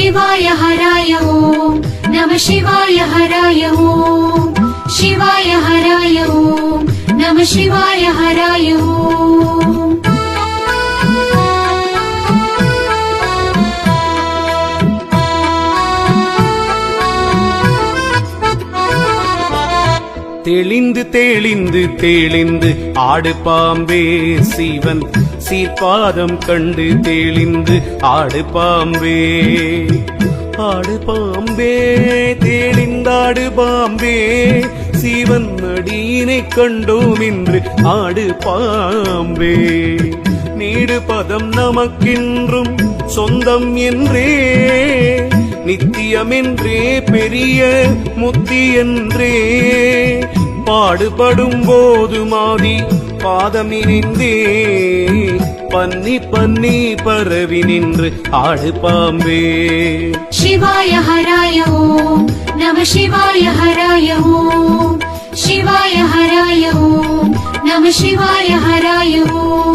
शिवाय हराय ओम नमः शिवाय हराय ओम शिवाय हराय ओम नमः शिवाय हराय ओम தெளிந்து தெளிந்து தெளிந்து ஆடு பாம்பே சிவன் சீர்பாதம் கண்டு தெளிந்து ஆடு பாம்பே ஆடு பாம்பே தெளிந்தாடு பாம்பே சிவன் அடியினை கண்டோம் என்று ஆடு பாம்பே நீடு பதம் நமக்கென்றும் சொந்தம் என்றே நித்தியமென்றே பெரிய முத்தி என்றே பாடுபடும் போது மாதி பாதம் நினைந்தே பன்னி பன்னி பரவி நின்று ஆடு பாம்பே शिवाय हराय ओम नमः शिवाय हराय ओम शिवाय हराय ओम नमः शिवाय हराय ओम